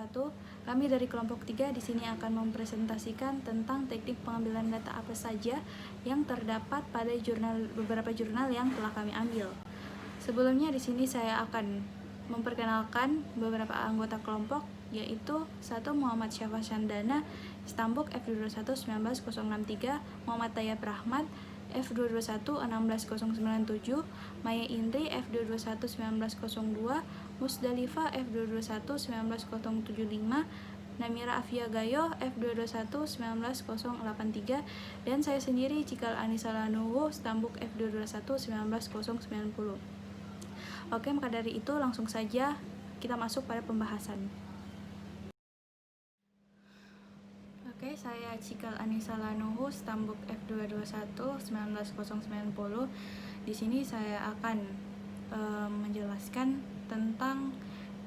wabarakatuh. Kami dari kelompok 3 di sini akan mempresentasikan tentang teknik pengambilan data apa saja yang terdapat pada beberapa jurnal yang telah kami ambil. Sebelumnya di sini saya akan memperkenalkan beberapa anggota kelompok, yaitu 1. Muhammad Syafa Syandana, Stambuk F221 19063, Muhammad Tayyab Rahmat F221 16097, Maya Indri F221 1902, Musdalifah F221 19075, Namira Afia Gayo F221 19083, dan saya sendiri Cikal Anissa Lanuhu Stambuk F221 19090. Oke, maka dari itu langsung saja kita masuk pada pembahasan. Oke, saya Cikal Anissa Lanuhu Stambuk F221 19090. Di sini saya akan menjelaskan tentang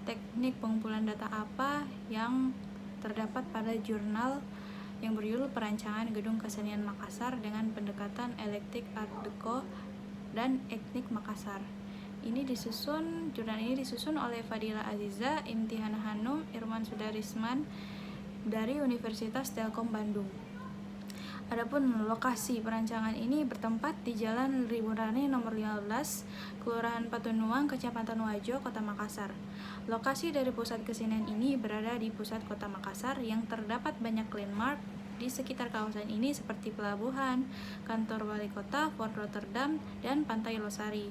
teknik pengumpulan data apa yang terdapat pada jurnal yang berjudul Perancangan Gedung Kesenian Makassar dengan pendekatan Electric Art Deco dan Etnik Makassar. Jurnal ini disusun oleh Fadila Aziza, Imtihana Hanum, Irman Sudarisman dari Universitas Telkom Bandung. Adapun lokasi perancangan ini bertempat di Jalan Riburane nomor 15, Kelurahan Patunuang, Kecamatan Wajo, Kota Makassar. Lokasi dari pusat kesenian ini berada di pusat Kota Makassar yang terdapat banyak landmark di sekitar kawasan ini seperti pelabuhan, kantor wali kota, Fort Rotterdam, dan Pantai Losari.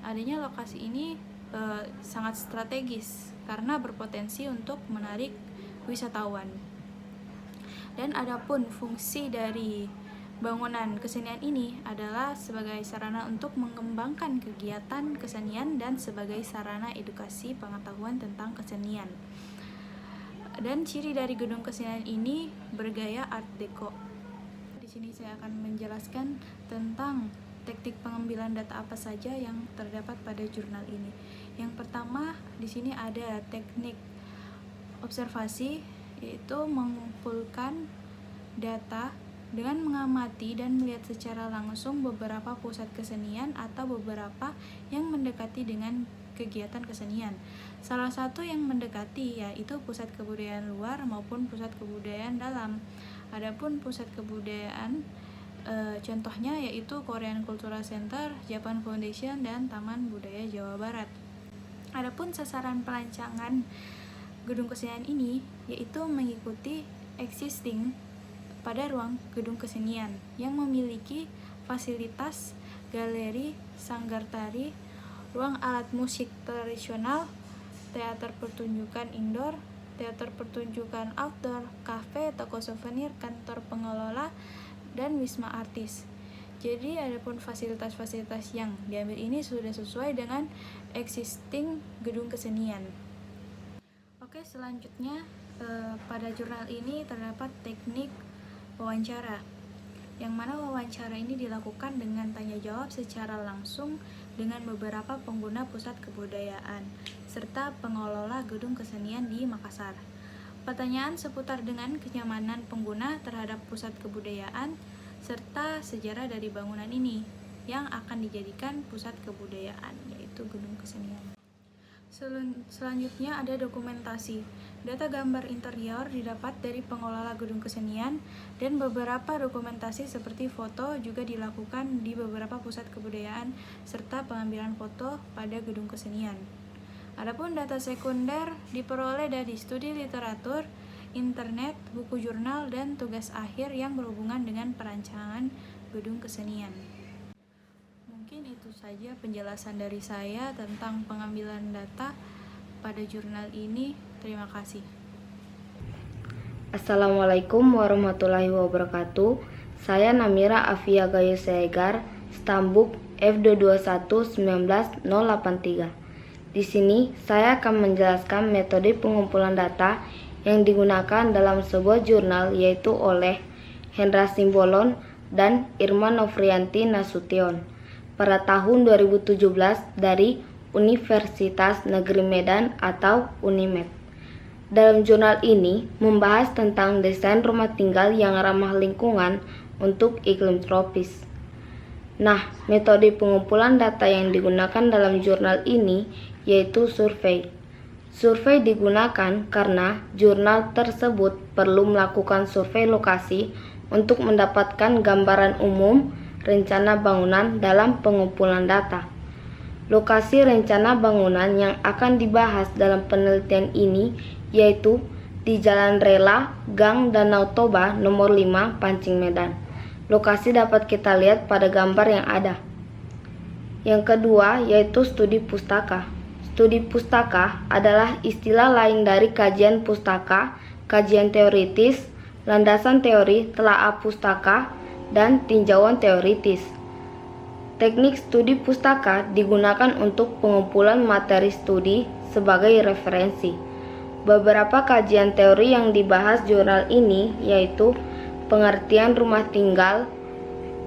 Adanya lokasi ini sangat strategis karena berpotensi untuk menarik wisatawan. Dan adapun fungsi dari bangunan kesenian ini adalah sebagai sarana untuk mengembangkan kegiatan kesenian dan sebagai sarana edukasi pengetahuan tentang kesenian. Dan ciri dari gedung kesenian ini bergaya Art Deco. Di sini saya akan menjelaskan tentang teknik pengambilan data apa saja yang terdapat pada jurnal ini. Yang pertama, di sini ada teknik observasi, yaitu mengumpulkan data dengan mengamati dan melihat secara langsung beberapa pusat kesenian atau beberapa yang mendekati dengan kegiatan kesenian. Salah satu yang mendekati yaitu pusat kebudayaan luar maupun pusat kebudayaan dalam. Adapun pusat kebudayaan contohnya yaitu Korean Cultural Center, Japan Foundation, dan Taman Budaya Jawa Barat. Adapun sasaran perancangan gedung kesenian ini yaitu mengikuti existing pada ruang gedung kesenian yang memiliki fasilitas galeri, sanggar tari, ruang alat musik tradisional, teater pertunjukan indoor, teater pertunjukan outdoor, kafe, toko souvenir, kantor pengelola, dan wisma artis. Jadi adapun fasilitas-fasilitas yang diambil ini sudah sesuai dengan existing gedung kesenian. Oke, selanjutnya pada jurnal ini terdapat teknik wawancara, yang mana wawancara ini dilakukan dengan tanya jawab secara langsung dengan beberapa pengguna pusat kebudayaan serta pengelola gedung kesenian di Makassar. Pertanyaan seputar dengan kenyamanan pengguna terhadap pusat kebudayaan serta sejarah dari bangunan ini yang akan dijadikan pusat kebudayaan, yaitu gedung kesenian. Selanjutnya ada dokumentasi. Data gambar interior didapat dari pengelola gedung kesenian, dan beberapa dokumentasi seperti foto juga dilakukan di beberapa pusat kebudayaan serta pengambilan foto pada gedung kesenian. Adapun data sekunder diperoleh dari studi literatur, internet, buku jurnal, dan tugas akhir yang berhubungan dengan perancangan gedung kesenian. Mungkin itu saja penjelasan dari saya tentang pengambilan data pada jurnal ini. Terima kasih. Assalamualaikum warahmatullahi wabarakatuh. Saya Namira Afia Gayo Segar, Stambuk F221 19083. Di sini saya akan menjelaskan metode pengumpulan data yang digunakan dalam sebuah jurnal, yaitu oleh Hendra Simbolon dan Irma Nofrianti Nasution pada tahun 2017 dari Universitas Negeri Medan atau UNIMED. Dalam jurnal ini membahas tentang desain rumah tinggal yang ramah lingkungan untuk iklim tropis. Nah, metode pengumpulan data yang digunakan dalam jurnal ini yaitu survei. Survei digunakan karena jurnal tersebut perlu melakukan survei lokasi untuk mendapatkan gambaran umum rencana bangunan dalam pengumpulan data. Lokasi rencana bangunan yang akan dibahas dalam penelitian ini yaitu di Jalan Rela, Gang Danau Toba nomor 5, Pancing Medan. Lokasi dapat kita lihat pada gambar yang ada. Yang kedua yaitu studi pustaka. Studi pustaka adalah istilah lain dari kajian pustaka, kajian teoritis, landasan teori, telaah pustaka, dan tinjauan teoritis. Teknik studi pustaka digunakan untuk pengumpulan materi studi sebagai referensi. Beberapa kajian teori yang dibahas jurnal ini yaitu pengertian rumah tinggal,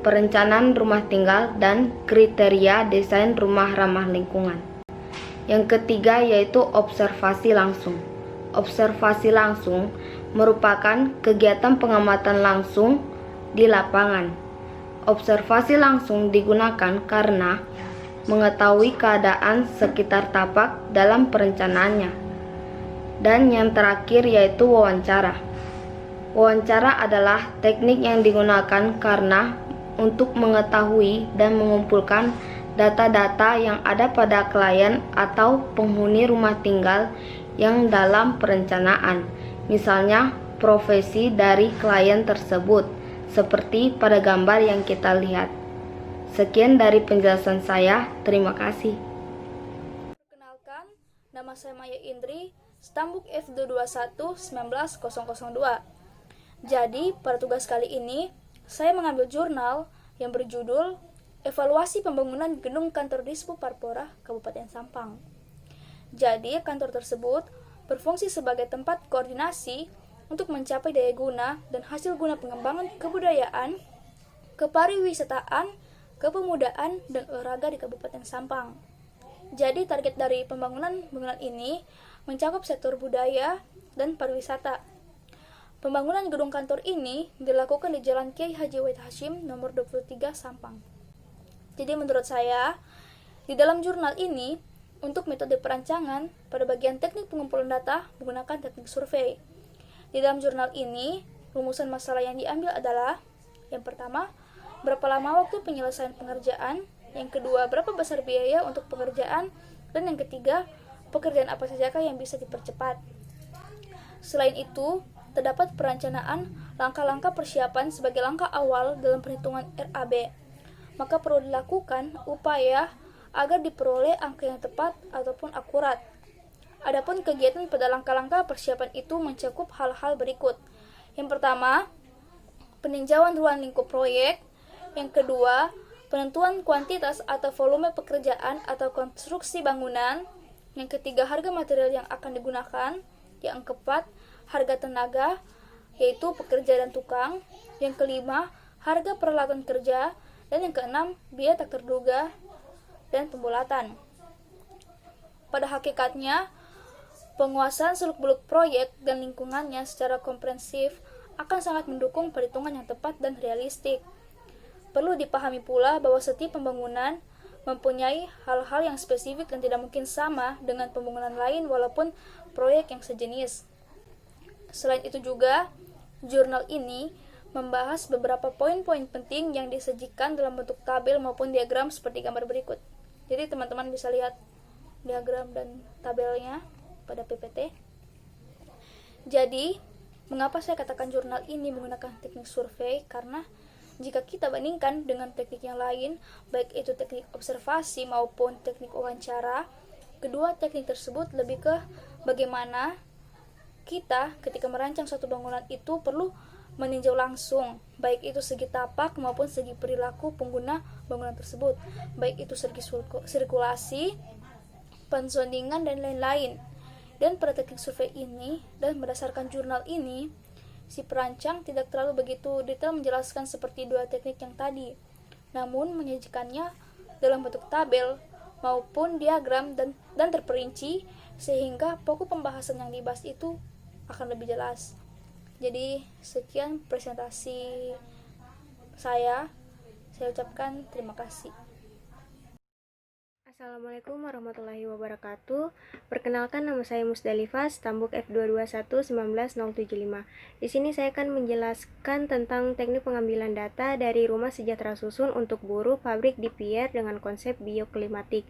perencanaan rumah tinggal, dan kriteria desain rumah ramah lingkungan. Yang ketiga yaitu observasi langsung. Observasi langsung merupakan kegiatan pengamatan langsung di lapangan. Observasi langsung digunakan karena mengetahui keadaan sekitar tapak dalam perencanaannya. Dan yang terakhir yaitu wawancara. Wawancara adalah teknik yang digunakan karena untuk mengetahui dan mengumpulkan data-data yang ada pada klien atau penghuni rumah tinggal yang dalam perencanaan. Misalnya profesi dari klien tersebut, seperti pada gambar yang kita lihat. Sekian dari penjelasan saya, terima kasih. Perkenalkan, nama saya Maya Indri, Stambuk F221 19002. Jadi, pada tugas kali ini, saya mengambil jurnal yang berjudul Evaluasi Pembangunan Gedung Kantor Dispu Parpora Kabupaten Sampang. Jadi, kantor tersebut berfungsi sebagai tempat koordinasi untuk mencapai daya guna dan hasil guna pengembangan kebudayaan, kepariwisataan, kepemudaan, dan olahraga di Kabupaten Sampang. Jadi target dari pembangunan bangunan ini mencakup sektor budaya dan pariwisata. Pembangunan gedung kantor ini dilakukan di Jalan Kiai Haji Wahid Hasyim nomor 23 Sampang. Jadi menurut saya, di dalam jurnal ini, untuk metode perancangan pada bagian teknik pengumpulan data menggunakan teknik survei. Di dalam jurnal ini, rumusan masalah yang diambil adalah: yang pertama, berapa lama waktu penyelesaian pengerjaan, yang kedua, berapa besar biaya untuk pengerjaan, dan yang ketiga, pekerjaan apa sajakah yang bisa dipercepat. Selain itu, terdapat perencanaan langkah-langkah persiapan sebagai langkah awal dalam perhitungan RAB. Maka perlu dilakukan upaya agar diperoleh angka yang tepat ataupun akurat. Adapun kegiatan pada langkah-langkah persiapan itu mencakup hal-hal berikut. Yang pertama, peninjauan ruang lingkup proyek. Yang kedua, penentuan kuantitas atau volume pekerjaan atau konstruksi bangunan. Yang ketiga, harga material yang akan digunakan. Yang keempat, harga tenaga, yaitu pekerja dan tukang. Yang kelima, harga peralatan kerja. Dan yang keenam, biaya tak terduga dan pembulatan. Pada hakikatnya, penguasaan seluk-beluk proyek dan lingkungannya secara komprehensif akan sangat mendukung perhitungan yang tepat dan realistik. Perlu dipahami pula bahwa setiap pembangunan mempunyai hal-hal yang spesifik dan tidak mungkin sama dengan pembangunan lain walaupun proyek yang sejenis. Selain itu juga, jurnal ini membahas beberapa poin-poin penting yang disajikan dalam bentuk tabel maupun diagram seperti gambar berikut. Jadi teman-teman bisa lihat diagram dan tabelnya pada PPT. Jadi, mengapa saya katakan jurnal ini menggunakan teknik survei? Karena jika kita bandingkan dengan teknik yang lain, baik itu teknik observasi maupun teknik wawancara, kedua teknik tersebut lebih ke bagaimana kita ketika merancang suatu bangunan itu perlu meninjau langsung, baik itu segi tapak maupun segi perilaku pengguna bangunan tersebut, baik itu segi sirkulasi, pensondingan, dan lain-lain. Dan pada teknik survei ini dan berdasarkan jurnal ini, si perancang tidak terlalu begitu detail menjelaskan seperti dua teknik yang tadi, namun menyajikannya dalam bentuk tabel maupun diagram dan terperinci sehingga pokok pembahasan yang dibahas itu akan lebih jelas. Jadi sekian presentasi saya ucapkan terima kasih. Assalamualaikum warahmatullahi wabarakatuh. Perkenalkan, nama saya Musdalifah, Stambuk F221-19075. Di sini saya akan menjelaskan tentang teknik pengambilan data dari Rumah Sejahtera Susun untuk buruh pabrik di Pierre dengan konsep bioklimatik.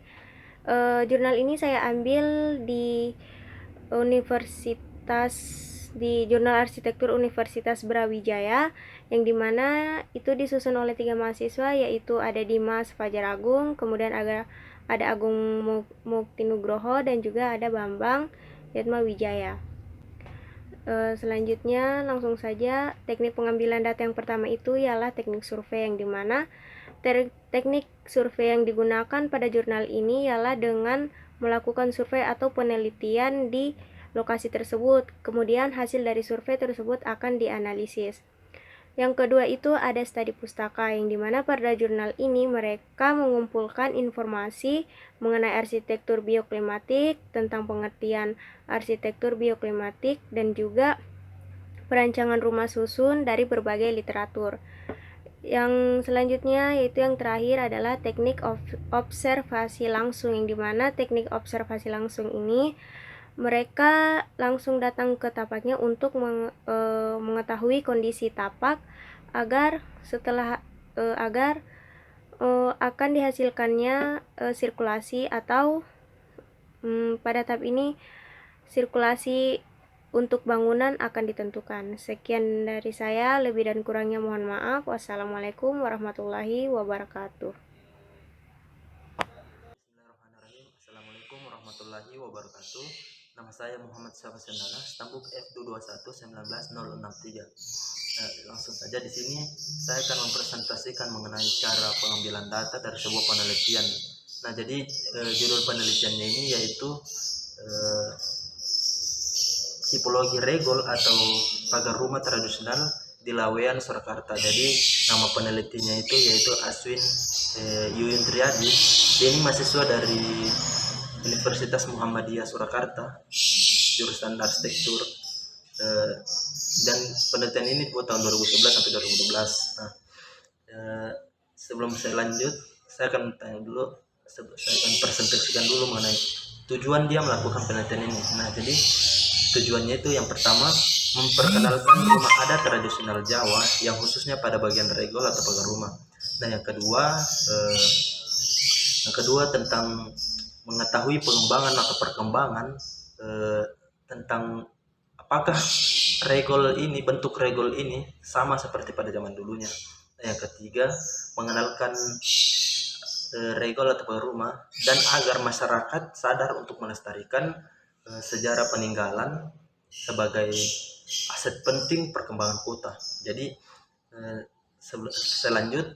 Jurnal ini saya ambil di Jurnal Arsitektur Universitas Brawijaya, yang dimana itu disusun oleh 3 mahasiswa, yaitu ada Dimas Fajar Agung, kemudian ada Agung Muktinugroho, dan juga ada Bambang Yatma Wijaya. Selanjutnya langsung saja, teknik pengambilan data yang pertama itu ialah teknik survei, yang dimana teknik survei yang digunakan pada jurnal ini ialah dengan melakukan survei atau penelitian di lokasi tersebut. Kemudian hasil dari survei tersebut akan dianalisis. Yang kedua itu ada studi pustaka, yang dimana pada jurnal ini mereka mengumpulkan informasi mengenai arsitektur bioklimatik, tentang pengertian arsitektur bioklimatik, dan juga perancangan rumah susun dari berbagai literatur. Yang selanjutnya yaitu yang terakhir adalah teknik observasi langsung, yang dimana teknik observasi langsung ini mereka langsung datang ke tapaknya untuk mengetahui kondisi tapak agar akan dihasilkannya sirkulasi atau pada tahap ini sirkulasi untuk bangunan akan ditentukan. Sekian dari saya, lebih dan kurangnya mohon maaf. Wassalamualaikum warahmatullahi wabarakatuh. Bismillahirrahmanirrahim. Assalamualaikum warahmatullahi wabarakatuh. Nama saya Muhammad Syafas Sendana, Stambuk F221-19063. Langsung saja di sini saya akan mempresentasikan mengenai cara pengambilan data dari sebuah penelitian. Nah, jadi judul penelitiannya ini yaitu tipologi regol atau pagar rumah tradisional di Lawean, Surakarta. Jadi nama penelitinya itu yaitu Aswin Yuyun Triadi. Dia ini mahasiswa dari Universitas Muhammadiyah Surakarta, jurusan arsitektur, dan penelitian ini buat tahun 2011 sampai 2012. Nah, sebelum saya lanjut, saya akan presentasikan dulu mengenai tujuan dia melakukan penelitian ini. Nah, jadi tujuannya itu yang pertama memperkenalkan rumah adat tradisional Jawa yang khususnya pada bagian regol atau pagar rumah. Nah, yang kedua tentang mengetahui pengembangan atau perkembangan tentang apakah bentuk regol ini sama seperti pada zaman dulunya. Nah, yang ketiga mengenalkan regol atau pagar rumah dan agar masyarakat sadar untuk melestarikan sejarah peninggalan sebagai aset penting perkembangan kota. Jadi selanjut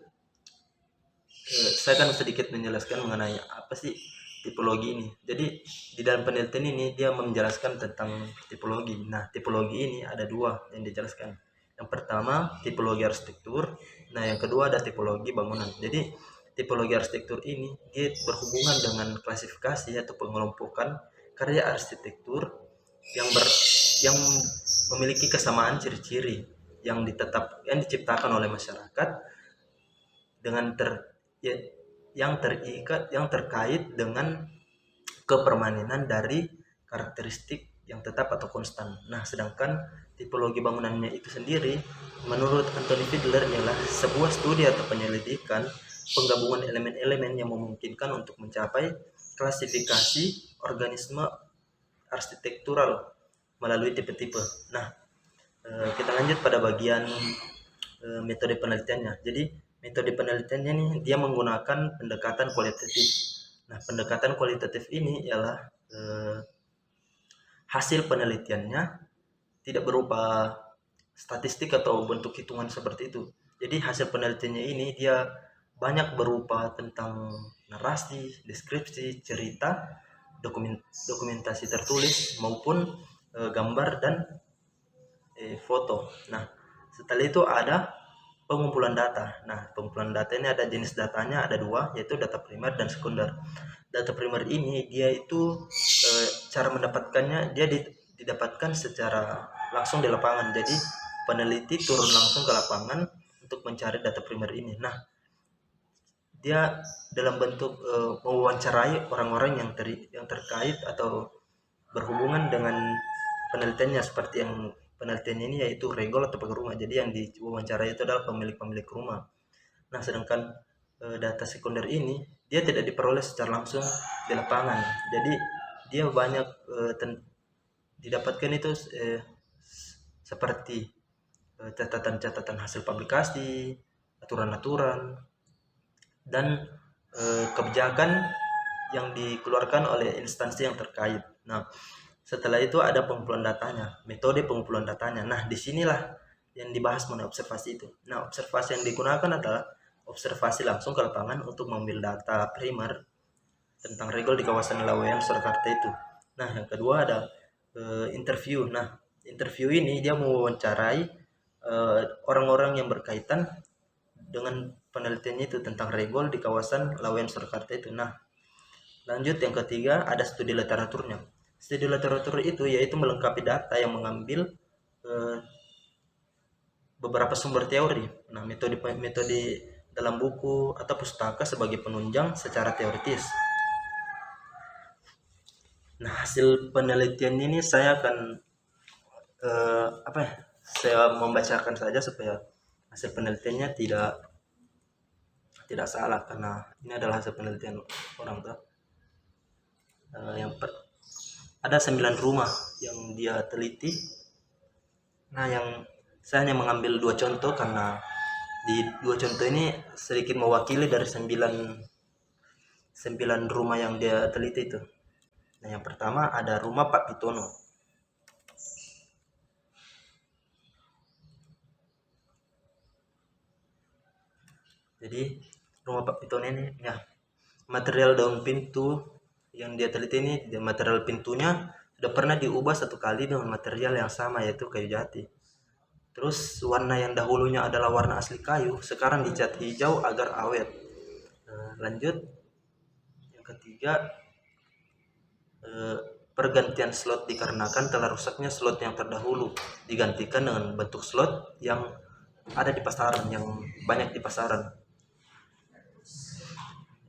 saya akan sedikit menjelaskan mengenai apa sih tipologi ini. Jadi di dalam penelitian ini dia menjelaskan tentang tipologi. Nah, tipologi ini ada dua yang dijelaskan. Yang pertama tipologi arsitektur. Nah, yang kedua ada tipologi bangunan. Jadi tipologi arsitektur ini dia berhubungan dengan klasifikasi atau pengelompokan karya arsitektur yang memiliki kesamaan ciri-ciri yang diciptakan oleh masyarakat dengan yang terkait dengan kepermanenan dari karakteristik yang tetap atau konstan. Nah, sedangkan tipologi bangunannya itu sendiri menurut Anthony Fiedler ialah sebuah studi atau penyelidikan penggabungan elemen-elemen yang memungkinkan untuk mencapai klasifikasi organisme arsitektural melalui tipe-tipe. Nah, kita lanjut pada bagian metode penelitiannya. Jadi metode penelitiannya nih dia menggunakan pendekatan kualitatif. Nah, pendekatan kualitatif ini ialah hasil penelitiannya tidak berupa statistik atau bentuk hitungan seperti itu. Jadi hasil penelitiannya ini dia banyak berupa tentang narasi, deskripsi, cerita, dokumentasi tertulis maupun gambar dan foto. Nah, setelah itu ada pengumpulan data. Nah, pengumpulan data ini ada jenis datanya, ada dua, yaitu data primer dan sekunder. Data primer ini dia itu cara mendapatkannya dia didapatkan secara langsung di lapangan. Jadi peneliti turun langsung ke lapangan untuk mencari data primer ini. Nah, dia dalam bentuk mewawancarai orang-orang yang terkait atau berhubungan dengan penelitiannya, seperti yang penelitiannya ini yaitu regol atau pemilik rumah. Jadi yang diwawancarai itu adalah pemilik rumah. Nah, sedangkan data sekunder ini dia tidak diperoleh secara langsung di lapangan. Jadi dia banyak didapatkan itu seperti catatan-catatan hasil publikasi, aturan-aturan, dan kebijakan yang dikeluarkan oleh instansi yang terkait. Nah, setelah itu ada pengumpulan datanya, metode pengumpulan datanya. Nah, disinilah yang dibahas mengenai observasi itu. Nah, observasi yang digunakan adalah observasi langsung ke lapangan untuk mengambil data primer tentang regol di kawasan Laweyan, Surakarta itu. Nah, yang kedua ada interview. Nah, interview ini dia mewawancarai orang-orang yang berkaitan dengan penelitiannya itu tentang regol di kawasan Laweyan, Surakarta itu. Nah, lanjut yang ketiga ada studi literaturnya. Studi literatur itu yaitu melengkapi data yang mengambil beberapa sumber teori. Nah, metode dalam buku atau pustaka sebagai penunjang secara teoritis. Nah, hasil penelitian ini saya akan saya membacakan saja supaya hasil penelitiannya tidak salah, karena ini adalah hasil penelitian orang tua. Ada 9 rumah yang dia teliti. Nah, yang saya hanya mengambil 2 contoh karena di 2 contoh ini sedikit mewakili dari 9 rumah yang dia teliti itu. Nah, yang pertama ada rumah Pak Pitono. Jadi rumah Pak Pitono ini ya, material daun pintu yang dia teliti ini, material pintunya sudah pernah diubah 1 kali dengan material yang sama, yaitu kayu jati. Terus warna yang dahulunya adalah warna asli kayu, sekarang dicat hijau agar awet. Lanjut yang ketiga, pergantian slot dikarenakan telah rusaknya slot yang terdahulu digantikan dengan bentuk slot yang ada di pasaran, yang banyak di pasaran.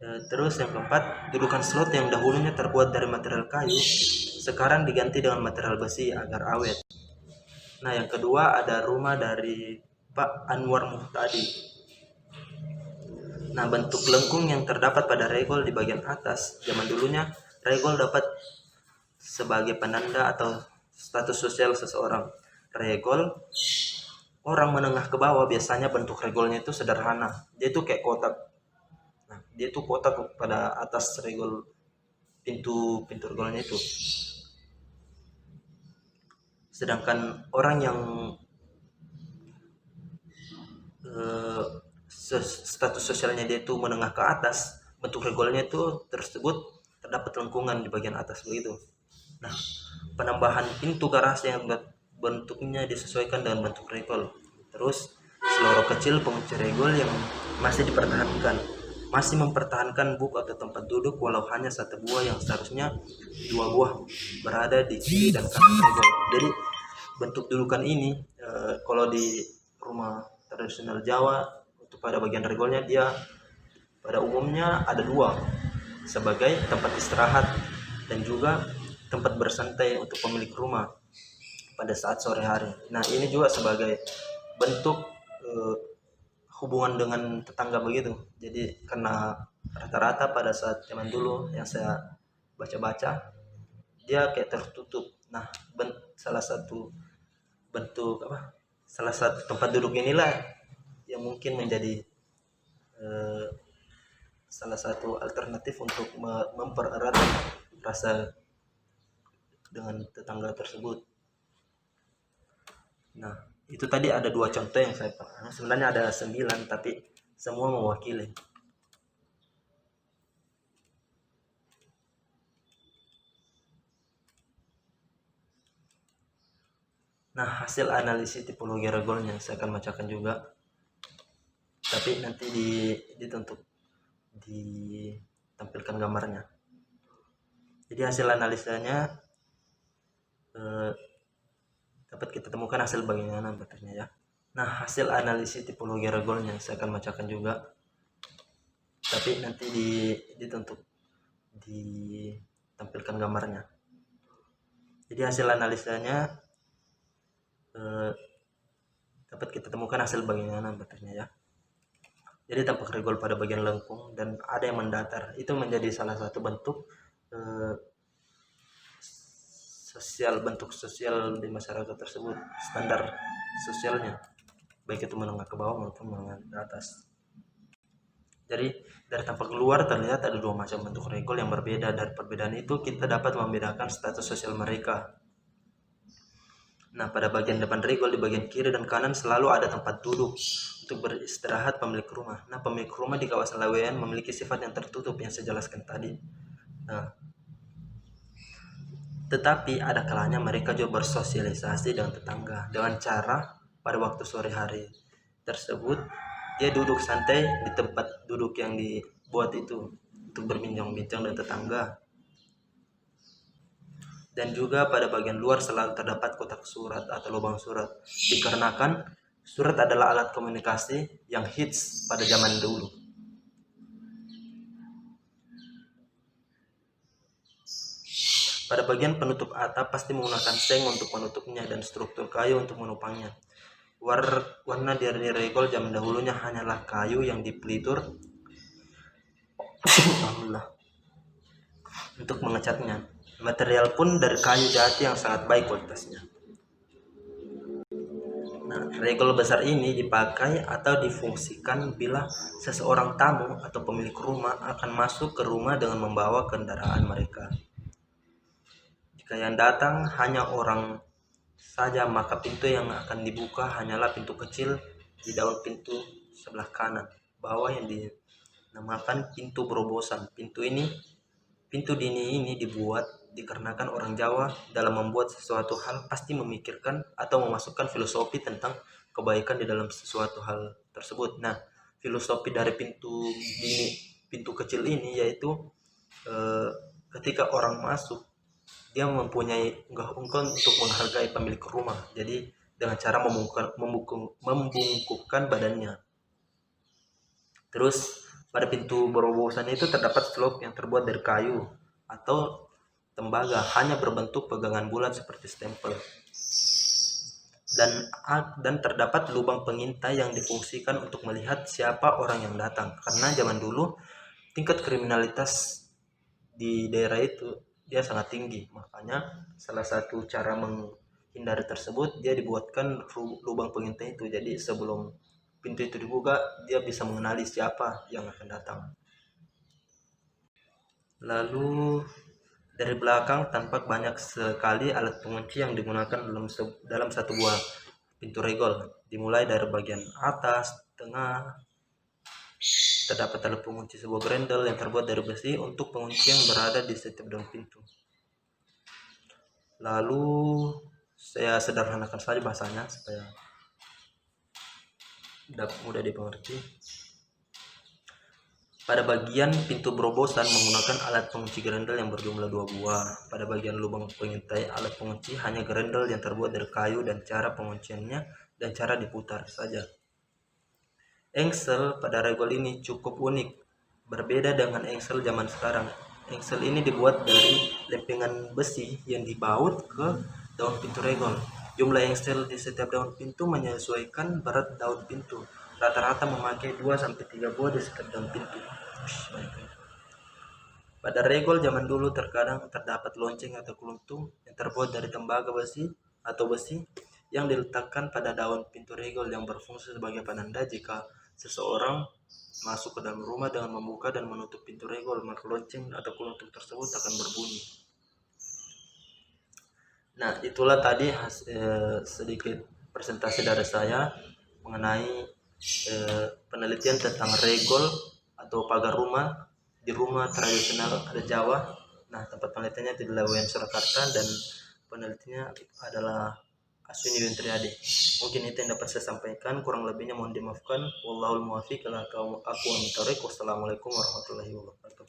Terus yang keempat, dudukan slot yang dahulunya terbuat dari material kayu sekarang diganti dengan material besi agar awet. Nah, yang kedua ada rumah dari Pak Anwar Muhtadi. Nah, bentuk lengkung yang terdapat pada regol di bagian atas, zaman dulunya regol dapat sebagai penanda atau status sosial seseorang. Regol orang menengah ke bawah biasanya bentuk regolnya itu sederhana. Dia itu kayak kotak. Nah, dia itu kotak pada atas regol, pintu regolnya itu. Sedangkan orang yang status sosialnya dia itu menengah ke atas, bentuk regolnya itu tersebut terdapat lengkungan di bagian atas begitu. Nah, penambahan pintu garasi yang bentuknya disesuaikan dengan bentuk regol. Terus seloro kecil pengunci regol yang masih mempertahankan buk atau tempat duduk walau hanya 1 buah yang seharusnya 2 buah berada di kiri dan kanan regol. Jadi bentuk dudukan ini kalau di rumah tradisional Jawa untuk pada bagian regolnya dia pada umumnya ada 2, sebagai tempat istirahat dan juga tempat bersantai untuk pemilik rumah pada saat sore hari. Nah, ini juga sebagai bentuk hubungan dengan tetangga begitu. Jadi karena rata-rata pada saat zaman dulu yang saya baca-baca dia kayak tertutup. Nah, salah satu tempat duduk inilah yang mungkin menjadi salah satu alternatif untuk mempererat rasa dengan tetangga tersebut. Nah, itu tadi ada 2 contoh yang saya pakai. Sebenarnya ada 9 tapi semua mewakili. Nah, hasil analisis tipologi regolnya saya akan bacakan juga. Tapi nanti ditampilkan gambarnya. Jadi hasil analisanya dapat kita temukan hasil bagaimana bentuknya ya. Nah, hasil analisis tipologi regolnya saya akan bacakan juga. tapi nanti dituntut ditampilkan gambarnya. Jadi hasil analisanya dapat kita temukan hasil bagaimana bentuknya ya. Jadi tampak regol pada bagian lengkung dan ada yang mendatar. Itu menjadi salah satu bentuk bentuk sosial di masyarakat tersebut, standar sosialnya, baik itu menengah ke bawah maupun menengah ke atas. Jadi dari tampak luar terlihat ada dua macam bentuk regol yang berbeda. Dari perbedaan itu kita dapat membedakan status sosial mereka. Nah, pada bagian depan regol di bagian kiri dan kanan selalu ada tempat duduk untuk beristirahat pemilik rumah. Nah, pemilik rumah di kawasan Laweyan memiliki sifat yang tertutup yang saya jelaskan tadi. Nah, tetapi ada kalanya mereka juga bersosialisasi dengan tetangga dengan cara pada waktu sore hari tersebut dia duduk santai di tempat duduk yang dibuat itu untuk berbincang-bincang dengan tetangga. Dan juga pada bagian luar selalu terdapat kotak surat atau lubang surat, dikarenakan surat adalah alat komunikasi yang hits pada zaman dulu. Pada bagian penutup atap pasti menggunakan seng untuk menutupnya dan struktur kayu untuk menopangnya. Warna dari regol zaman dahulunya hanyalah kayu yang dipelitur untuk mengecatnya. Material pun dari kayu jati yang sangat baik kualitasnya. Nah, regol besar ini dipakai atau difungsikan bila seseorang tamu atau pemilik rumah akan masuk ke rumah dengan membawa kendaraan mereka. Jika yang datang hanya orang saja, maka pintu yang akan dibuka hanyalah pintu kecil di daun pintu sebelah kanan bawah yang dinamakan pintu berobosan. Pintu dini ini dibuat dikarenakan orang Jawa dalam membuat sesuatu hal pasti memikirkan atau memasukkan filosofi tentang kebaikan di dalam sesuatu hal tersebut. Nah, filosofi dari pintu kecil ini yaitu ketika orang masuk dia mempunyai ungkapan untuk menghargai pemilik rumah. Jadi dengan cara membungkukkan badannya. Terus pada pintu berobosan itu terdapat slop yang terbuat dari kayu atau tembaga, hanya berbentuk pegangan bulat seperti stempel. Dan terdapat lubang pengintai yang difungsikan untuk melihat siapa orang yang datang. Karena zaman dulu tingkat kriminalitas di daerah itu dia sangat tinggi, makanya salah satu cara menghindari tersebut dia dibuatkan lubang pengintai itu. Jadi sebelum pintu itu dibuka dia bisa mengenali siapa yang akan datang. Lalu dari belakang tampak banyak sekali alat pengunci yang digunakan dalam satu buah pintu regol. Dimulai dari bagian atas, tengah, terdapat alat pengunci sebuah grendel yang terbuat dari besi untuk pengunci yang berada di setiap daun pintu. Lalu saya sederhanakan saja bahasanya supaya mudah dimengerti. Pada bagian pintu berobosan menggunakan alat pengunci grendel yang berjumlah 2 buah. Pada bagian lubang pengintai alat pengunci hanya grendel yang terbuat dari kayu dan cara pengunciannya dan cara diputar saja. Engsel pada regol ini cukup unik, berbeda dengan engsel zaman sekarang. Engsel ini dibuat dari lempengan besi yang dibaut ke daun pintu regol. Jumlah engsel di setiap daun pintu menyesuaikan berat daun pintu. Rata-rata memakai 2-3 buah di setiap daun pintu. Pada regol zaman dulu terkadang terdapat lonceng atau keluntung yang terbuat dari tembaga besi atau besi yang diletakkan pada daun pintu regol yang berfungsi sebagai penanda jika seseorang masuk ke dalam rumah dengan membuka dan menutup pintu regol, maka lonceng atau keluntung tersebut akan berbunyi. Nah, itulah tadi sedikit presentasi dari saya mengenai penelitian tentang regol atau pagar rumah di rumah tradisional ada Jawa. Nah, tempat penelitiannya di Laweyan Surakarta dan penelitinya adalah Aswini Wintriade. Mungkin itu yang dapat saya sampaikan, kurang lebihnya mohon dimaafkan. Wallahul muwaffiq ila aqwamit thoriq. Wassalamualaikum warahmatullahi wabarakatuh.